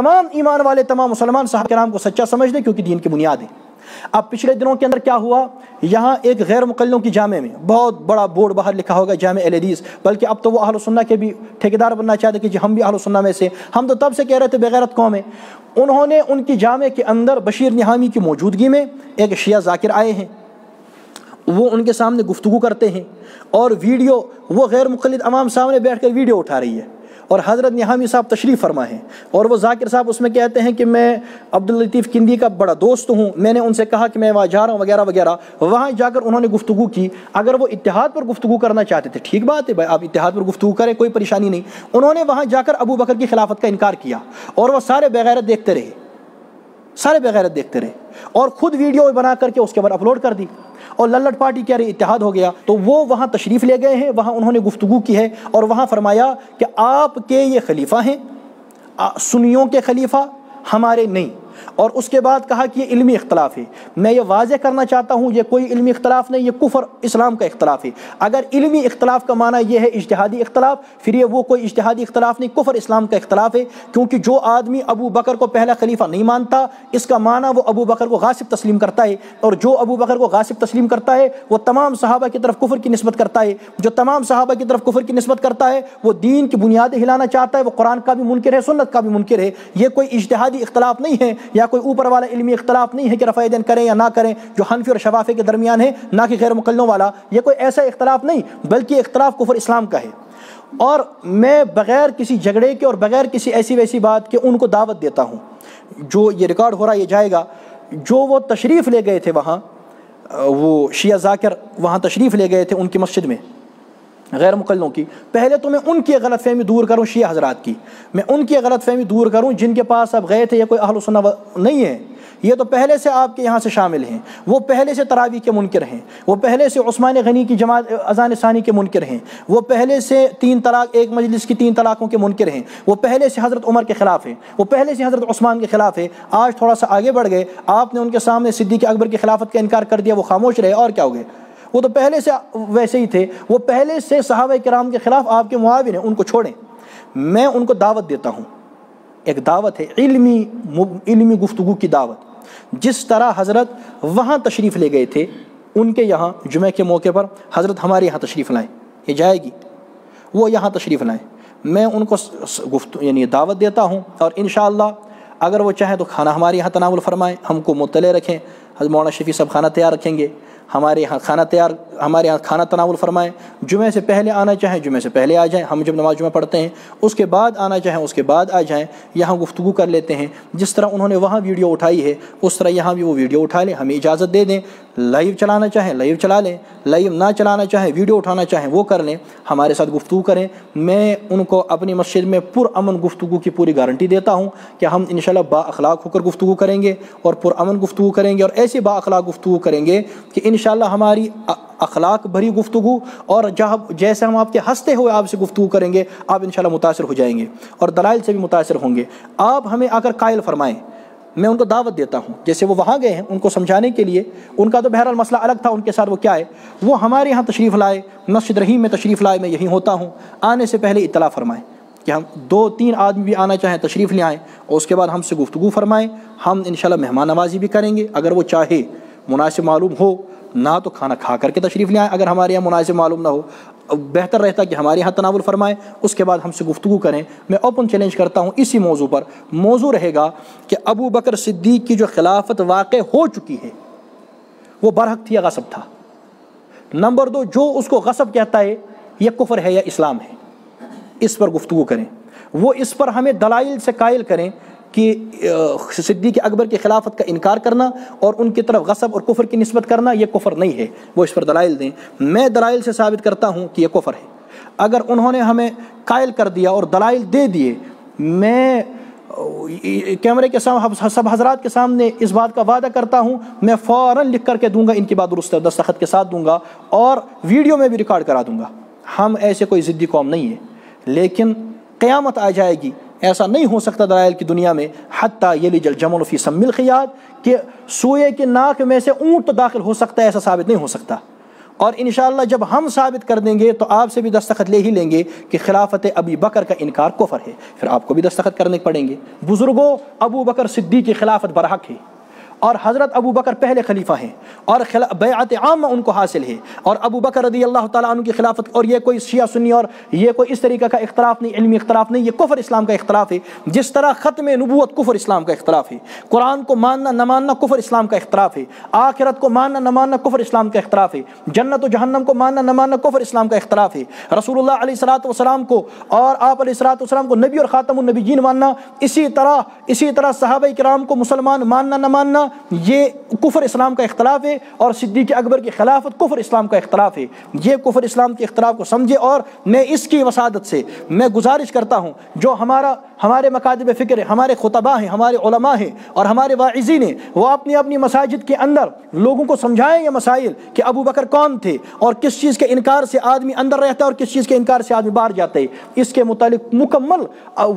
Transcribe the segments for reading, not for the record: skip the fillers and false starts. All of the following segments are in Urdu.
تمام ایمان والے تمام مسلمان صحابہ کرام کو سچا سمجھ لیں، کیونکہ دین کی بنیاد ہے۔ اب پچھلے دنوں کے اندر کیا ہوا، یہاں ایک غیر مقلدوں کی جامع میں بہت بڑا بورڈ باہر لکھا ہوگا جامع اہل حدیث، بلکہ اب تو وہ اہل سنہ کے بھی ٹھیکیدار بننا چاہتے کہ جی ہم بھی اہل سنہ میں سے، ہم تو تب سے کہہ رہے تھے بغیرت قوم ہے۔ انہوں نے ان کی جامع کے اندر بشیر نہامی کی موجودگی میں ایک شیعہ ذاکر آئے ہیں، وہ ان کے سامنے گفتگو کرتے ہیں اور ویڈیو، وہ غیر مقلد عوام سامنے بیٹھ کر ویڈیو اٹھا رہی ہے، اور حضرت نہامی صاحب تشریف فرما ہیں، اور وہ ذاکر صاحب اس میں کہتے ہیں کہ میں عبداللطیف کندی کا بڑا دوست ہوں، میں نے ان سے کہا کہ میں وہاں جا رہا ہوں وغیرہ وغیرہ۔ وہاں جا کر انہوں نے گفتگو کی۔ اگر وہ اتحاد پر گفتگو کرنا چاہتے تھے ٹھیک بات ہے بھائی، آپ اتحاد پر گفتگو کریں، کوئی پریشانی نہیں۔ انہوں نے وہاں جا کر ابو بکر کی خلافت کا انکار کیا، اور وہ سارے بغیرت دیکھتے رہے، سارے بغیرت دیکھتے رہے، اور خود ویڈیو بنا کر کے اس کے بعد اپلوڈ کر دی، اور للٹ پارٹی کہہ رہی اتحاد ہو گیا۔ تو وہ وہاں تشریف لے گئے ہیں، وہاں انہوں نے گفتگو کی ہے، اور وہاں فرمایا کہ آپ کے یہ خلیفہ ہیں، سنیوں کے خلیفہ، ہمارے نہیں۔ اور اس کے بعد کہا کہ یہ علمی اختلاف ہے۔ میں یہ واضح کرنا چاہتا ہوں یہ کوئی علمی اختلاف نہیں، یہ کفر اسلام کا اختلاف ہے۔ اگر علمی اختلاف کا معنی یہ ہے اجتہادی اختلاف، پھر یہ وہ کوئی اجتہادی اختلاف نہیں، کفر اسلام کا اختلاف ہے، کیونکہ جو آدمی ابو بکر کو پہلا خلیفہ نہیں مانتا، اس کا معنی وہ ابو بکر کو غاصب تسلیم کرتا ہے، اور جو ابو بکر کو غاصب تسلیم کرتا ہے وہ تمام صحابہ کی طرف کفر کی نسبت کرتا ہے، جو تمام صحابہ کی طرف کفر کی نسبت کرتا ہے وہ دین کی بنیادیں ہلانا چاہتا ہے، وہ قرآن کا بھی منکر ہے، سنت کا بھی منکر ہے۔ یہ کوئی اجتہادی اختلاف نہیں ہے، یا کوئی اوپر والا علمی اختلاف نہیں ہے کہ رفع یدین کریں یا نہ کریں، جو حنفی اور شفافی کے درمیان ہے، نہ کہ غیر مقلدوں والا۔ یہ کوئی ایسا اختلاف نہیں، بلکہ اختلاف کفر اسلام کا ہے۔ اور میں بغیر کسی جھگڑے کے اور بغیر کسی ایسی ویسی بات کے ان کو دعوت دیتا ہوں، جو یہ ریکارڈ ہو رہا ہے یہ جائے گا، جو وہ تشریف لے گئے تھے وہاں، وہ شیعہ ذاکر وہاں تشریف لے گئے تھے ان کی مسجد میں غیر مقلدوں کی۔ پہلے تو میں ان کی غلط فہمی دور کروں، شیعہ حضرات کی میں ان کی غلط فہمی دور کروں جن کے پاس اب گئے تھے، یہ کوئی اہل سنہ نہیں ہے، یہ تو پہلے سے آپ کے یہاں سے شامل ہیں، وہ پہلے سے تراویح کے منکر ہیں، وہ پہلے سے عثمان غنی کی جماعت اذان ثانی کے منکر ہیں، وہ پہلے سے 3 طلاق ایک مجلس کی 3 طلاقوں کے منکر ہیں، وہ پہلے سے حضرت عمر کے خلاف ہیں، وہ پہلے سے حضرت عثمان کے خلاف ہے۔ آج تھوڑا سا آگے بڑھ گئے، آپ نے ان کے سامنے صدیق اکبر کی خلافت کا انکار کر دیا، وہ خاموش رہے، اور کیا ہو گئے؟ وہ تو پہلے سے ویسے ہی تھے، وہ پہلے سے صحابہ کرام کے خلاف آپ کے معاون ہیں، ان کو چھوڑیں۔ میں ان کو دعوت دیتا ہوں، ایک دعوت ہے علمی گفتگو کی دعوت، جس طرح حضرت وہاں تشریف لے گئے تھے ان کے یہاں جمعہ کے موقع پر، حضرت ہمارے یہاں تشریف لائیں، یہ جائے گی، وہ یہاں تشریف لائیں۔ میں ان کو یعنی دعوت دیتا ہوں، اور انشاءاللہ اگر وہ چاہیں تو کھانا ہمارے یہاں تناول فرمائیں، ہم کو مطلع رکھیں، حضرت مولانا شفیع صاحب کھانا تیار رکھیں گے، ہمارے یہاں کھانا تناول فرمائیں۔ جمعہ سے پہلے آنا چاہیں جمعہ سے پہلے آ جائیں، ہم جب نماز جمعہ پڑھتے ہیں اس کے بعد آنا چاہیں اس کے بعد آ جائیں، یہاں گفتگو کر لیتے ہیں۔ جس طرح انہوں نے وہاں ویڈیو اٹھائی ہے اس طرح یہاں بھی وہ ویڈیو اٹھا لیں، ہمیں اجازت دے دیں، لائیو چلانا چاہیں لائیو چلا لیں، لائیو نہ چلانا چاہیں ویڈیو اٹھانا چاہیں وہ کر لیں، ہمارے ساتھ گفتگو کریں۔ میں ان کو اپنی مسجد میں پرامن گفتگو کی پوری گارنٹی دیتا ہوں کہ ہم انشاءاللہ با اخلاق ہو کر گفتگو کریں گے، اور پرامن گفتگو کریں گے، اور ایسی با اخلاق گفتگو کریں گے کہ انشاءاللہ ہماری اخلاق بھری گفتگو، اور جیسے ہم آپ کے ہنستے ہوئے آپ سے گفتگو کریں گے آپ انشاءاللہ متاثر ہو جائیں گے، اور دلائل سے بھی متاثر ہوں گے۔ آپ ہمیں آ کر قائل فرمائیں، میں ان کو دعوت دیتا ہوں، جیسے وہ وہاں گئے ہیں ان کو سمجھانے کے لیے، ان کا تو بہرحال مسئلہ الگ تھا، ان کے ساتھ وہ کیا ہے، وہ ہمارے یہاں تشریف لائے، مسجد رحیم میں تشریف لائے، میں یہیں ہوتا ہوں، آنے سے پہلے اطلاع فرمائیں کہ ہم 2-3 آدمی بھی آنا چاہیں تشریف لے آئیں، اور اس کے بعد ہم سے گفتگو فرمائیں، ہم انشاءاللہ مہمان نوازی بھی کریں گے، اگر وہ چاہے مناسب معلوم ہو، نہ تو کھانا کھا کر کے تشریف لے آئیں، اگر ہمارے یہاں مناسب معلوم نہ ہو بہتر رہتا کہ ہمارے یہاں تناول فرمائیں، اس کے بعد ہم سے گفتگو کریں۔ میں اوپن چیلنج کرتا ہوں اسی موضوع پر، موضوع رہے گا کہ ابو بکر صدیق کی جو خلافت واقع ہو چکی ہے وہ برحق تھی یا غصب تھا؟ نمبر 2، جو اس کو غصب کہتا ہے یہ کفر ہے یا اسلام ہے، اس پر گفتگو کریں، وہ اس پر ہمیں دلائل سے قائل کریں کہ صدیق اکبر کی خلافت کا انکار کرنا اور ان کی طرف غصب اور کفر کی نسبت کرنا یہ کفر نہیں ہے، وہ اس پر دلائل دیں۔ میں دلائل سے ثابت کرتا ہوں کہ یہ کفر ہے۔ اگر انہوں نے ہمیں قائل کر دیا اور دلائل دے دیے، میں کیمرے کے سامنے سب حضرات کے سامنے اس بات کا وعدہ کرتا ہوں، میں فوراً لکھ کر کے دوں گا، ان کی بات درست دستخط کے ساتھ دوں گا، اور ویڈیو میں بھی ریکارڈ کرا دوں گا۔ ہم ایسے کوئی ضدی قوم نہیں ہے، لیکن قیامت آ جائے گی، ایسا نہیں ہو سکتا دلائل کی دنیا میں، حتیٰ یلج الجمل فی سم الخیاط، کہ سوئے کے ناک میں سے اونٹ تو داخل ہو سکتا ہے، ایسا ثابت نہیں ہو سکتا۔ اور انشاءاللہ جب ہم ثابت کر دیں گے تو آپ سے بھی دستخط لے ہی لیں گے کہ خلافت ابی بکر کا انکار کفر ہے، پھر آپ کو بھی دستخط کرنے پڑیں گے۔ بزرگوں، ابو بکر صدیق کی خلافت برحق ہے، اور حضرت ابو بکر پہلے خلیفہ ہیں، اور بیعت عامہ ان کو حاصل ہے، اور ابو بکر رضی اللہ تعالیٰ عنہ کی خلافت، اور یہ کوئی شیعہ سنی اور یہ کوئی اس طریقہ کا اختلاف نہیں، علمی اختلاف نہیں، یہ کفر اسلام کا اختلاف ہے۔ جس طرح ختم نبوت کفر اسلام کا اختلاف ہے، قرآن کو ماننا نہ ماننا کفر اسلام کا اختلاف ہے، آخرت کو ماننا نہ ماننا کفر اسلام کا اختلاف ہے، جنت و جہنم کو ماننا نہ ماننا کفر اسلام کا اختلاف ہے، رسول اللہ علیہ الصلوۃ والسلام کو اور آپ علیہ الصلوۃ والسلام کو نبی اور خاتم النبیین ماننا، اسی طرح صحابہ کرام کو مسلمان ماننا نہ ماننا، یہ کفر اسلام کا اختلاف ہے، اور صدیق اکبر کی خلافت کفر اسلام کا اختلاف ہے۔ یہ کفر اسلام کے اختلاف کو سمجھے، اور میں اس کی وسادت سے میں گزارش کرتا ہوں جو ہمارے مکاتب فکر ہے، ہمارے خطباء ہیں، ہمارے علماء ہیں اور ہمارے واعظین ہیں، وہ اپنی اپنی مساجد کے اندر لوگوں کو سمجھائیں یہ مسائل کہ ابو بکر کون تھے، اور کس چیز کے انکار سے آدمی اندر رہتا ہے اور کس چیز کے انکار سے آدمی باہر جاتا ہے۔ اس کے متعلق مکمل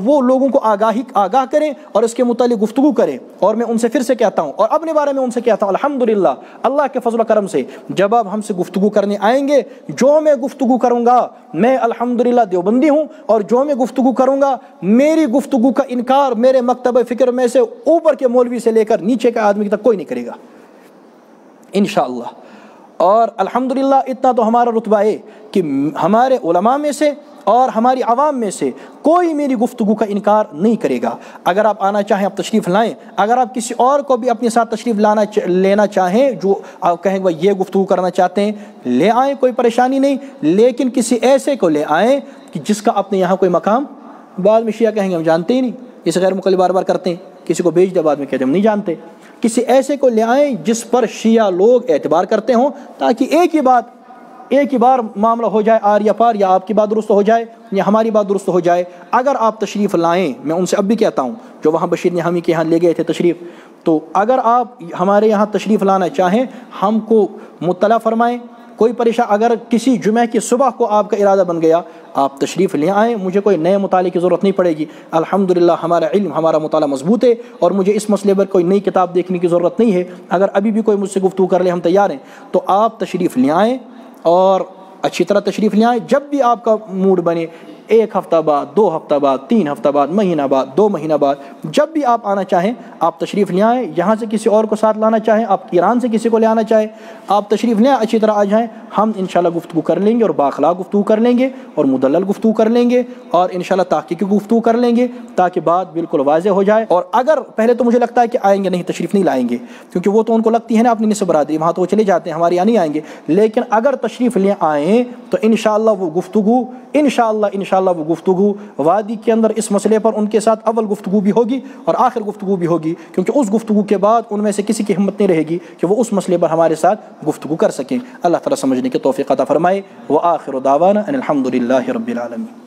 وہ لوگوں کو آگاہ کریں اور اس کے متعلق گفتگو کریں۔ اور میں ان سے پھر سے کہتا ہوں، اور اپنے بارے میں ان سے کہتا ہوں، الحمدللہ اللہ کے فضل و کرم سے جب آپ ہم سے گفتگو کرنے آئیں گے، جو میں گفتگو کروں گا، میں الحمدللہ دیوبندی ہوں، اور جو میں گفتگو کروں گا، میری گفتگو کا انکار میرے مکتب فکر میں سے اوپر کے مولوی سے لے کر نیچے کا آدمی تک کوئی نہیں کرے گا انشاءاللہ۔ اور الحمدللہ اتنا تو ہمارا رتبہ ہے کہ ہمارے علماء میں سے اور ہماری عوام میں سے کوئی میری گفتگو کا انکار نہیں کرے گا۔ اگر آپ آنا چاہیں آپ تشریف لائیں، اگر آپ کسی اور کو بھی اپنے ساتھ تشریف لینا چاہیں جو آپ کہیں وہ یہ گفتگو کرنا چاہتے ہیں، لے آئیں، کوئی پریشانی نہیں، لیکن کسی ایسے کو لے آئیں کہ جس کا اپنے یہاں کوئی مقام، بعد میں شیعہ کہیں گے ہم جانتے ہی نہیں، اسے غیر مقلد بار بار کرتے ہیں، کسی کو بھیج دے بعد میں کہتے ہیں ہم نہیں جانتے۔ کسی ایسے کو لے آئیں جس پر شیعہ لوگ اعتبار کرتے ہوں، تاکہ ایک ہی بار معاملہ ہو جائے آر یا پار، یا آپ کی بات درست ہو جائے یا ہماری بات درست ہو جائے۔ اگر آپ تشریف لائیں، میں ان سے اب بھی کہتا ہوں جو وہاں بشیر نعامی کے یہاں لے گئے تھے تشریف، تو اگر آپ ہمارے یہاں تشریف لانا چاہیں ہم کو مطلع فرمائیں، کوئی پریشان، اگر کسی جمعہ کی صبح کو آپ کا ارادہ بن گیا آپ تشریف لے آئیں، مجھے کوئی نئے مطالعے کی ضرورت نہیں پڑے گی۔ الحمدللہ ہمارا علم، ہمارا مطالعہ مضبوط ہے، اور مجھے اس مسئلے پر کوئی نئی کتاب دیکھنے کی ضرورت نہیں ہے۔ اگر ابھی بھی کوئی مجھ سے گفتگو کر لے ہم تیار ہیں، تو آپ تشریف لے آئیں اور اچھی طرح تشریف لے آئیں۔ جب بھی آپ کا موڈ بنے، 1 ہفتہ بعد، 2 ہفتہ بعد، 3 ہفتہ بعد، مہینہ بعد، 2 مہینہ بعد، جب بھی آپ آنا چاہیں آپ تشریف لے آئیں۔ یہاں سے کسی اور کو ساتھ لانا چاہیں، آپ ایران سے کسی کو لے آنا چاہیں، آپ تشریف لیں، اچھی طرح آ جائیں، ہم انشاءاللہ گفتگو کر لیں گے، اور بااخلاق گفتگو کر لیں گے، اور مدلل گفتگو کر لیں گے، اور انشاءاللہ تحقیقی گفتگو کر لیں گے، تاکہ بات بالکل واضح ہو جائے۔ اور اگر پہلے تو مجھے لگتا ہے کہ آئیں گے نہیں، تشریف نہیں لائیں گے، کیونکہ وہ تو ان کو لگتی ہے نا اپنی نسب برادری، وہاں تو وہ چلے جاتے ہیں، ہمارے یہاں نہیں آئیں گے۔ لیکن اگر تشریف لے آئیں تو انشاءاللہ وہ گفتگو وادی کے اندر اس مسئلے پر ان کے ساتھ اول گفتگو بھی ہوگی اور آخر گفتگو بھی ہوگی، کیونکہ اس گفتگو کے بعد ان میں سے کسی کی ہمت نہیں رہے گی کہ وہ اس مسئلے پر ہمارے ساتھ گفتگو کر سکیں۔ اللہ تعالیٰ سمجھنے کی توفیق عطا فرمائے۔ وآخر دعوانا ان الحمد للہ رب العالمین۔